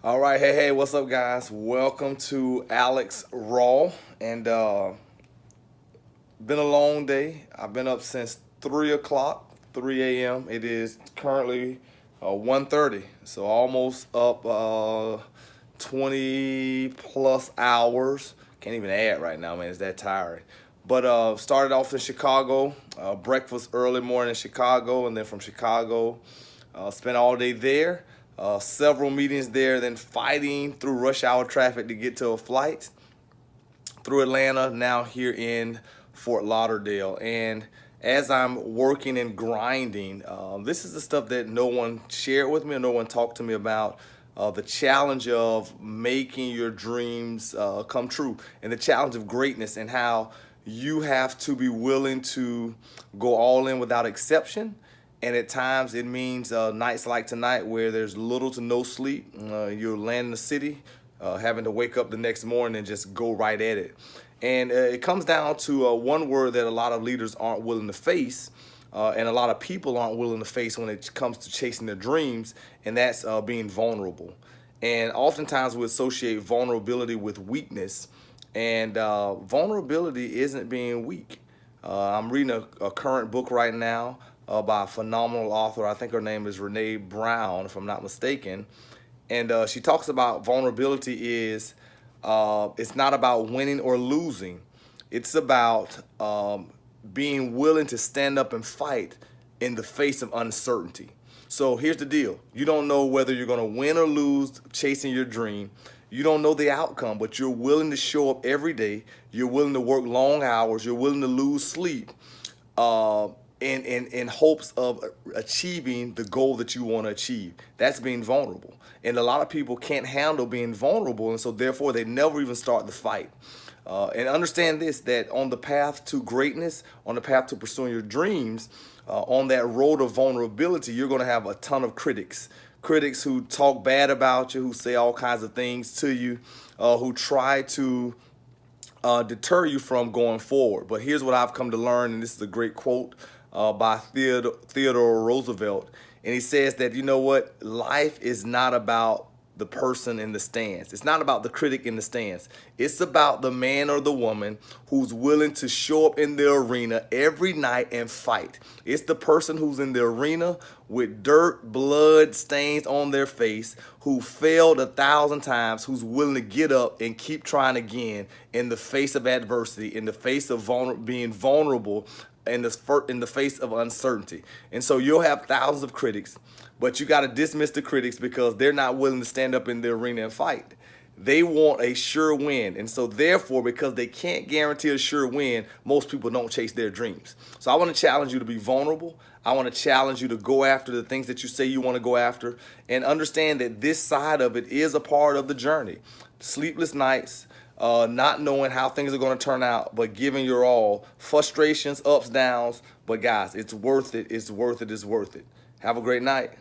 All right, hey, what's up, guys? Welcome to Alex Raw, and been a long day. I've been up since 3 o'clock, 3 a.m. It is currently 1:30, so almost up 20 plus hours. Can't even add right now, man. It's that tiring. But started off in Chicago, breakfast early morning in Chicago, and then from Chicago, spent all day there. Several meetings there, then fighting through rush hour traffic to get to a flight through Atlanta, now here in Fort Lauderdale. And as I'm working and grinding, this is the stuff that no one shared with me or no one talked to me about. The challenge of making your dreams come true, and the challenge of greatness, and how you have to be willing to go all in without exception. And at times it means nights like tonight where there's little to no sleep. You're landing the city, having to wake up the next morning and just go right at it. And it comes down to one word that a lot of leaders aren't willing to face, and a lot of people aren't willing to face when it comes to chasing their dreams, and that's being vulnerable. And oftentimes we associate vulnerability with weakness, and vulnerability isn't being weak. I'm reading a current book right now by a phenomenal author. I think her name is Renee Brown, if I'm not mistaken. And she talks about vulnerability is it's not about winning or losing. It's about being willing to stand up and fight in the face of uncertainty. So here's the deal. You don't know whether you're going to win or lose chasing your dream. You don't know the outcome, but you're willing to show up every day. You're willing to work long hours. You're willing to lose sleep in hopes of achieving the goal that you want to achieve. That's being vulnerable. And a lot of people can't handle being vulnerable, and so therefore they never even start the fight. And understand this, that on the path to greatness, on the path to pursuing your dreams, on that road of vulnerability, you're going to have a ton of critics. Critics who talk bad about you, who say all kinds of things to you, who try to deter you from going forward. But here's what I've come to learn, and this is a great quote by Theodore Roosevelt. And he says that, you know what, life is not about the person in the stands. It's not about the critic in the stands. It's about the man or the woman who's willing to show up in the arena every night and fight. It's the person who's in the arena with dirt, blood stains on their face, who failed 1,000 times, who's willing to get up and keep trying again in the face of adversity, in the face of being vulnerable, in the face of uncertainty. And so you'll have thousands of critics, but you got to dismiss the critics because they're not willing to stand up in the arena and fight. They want a sure win. And so therefore, because they can't guarantee a sure win, most people don't chase their dreams. So I want to challenge you to be vulnerable. I want to challenge you to go after the things that you say you want to go after, and understand that this side of it is a part of the journey. Sleepless nights, not knowing how things are going to turn out, but giving your all. Frustrations, ups, downs. But guys, it's worth it. It's worth it. It's worth it. Have a great night.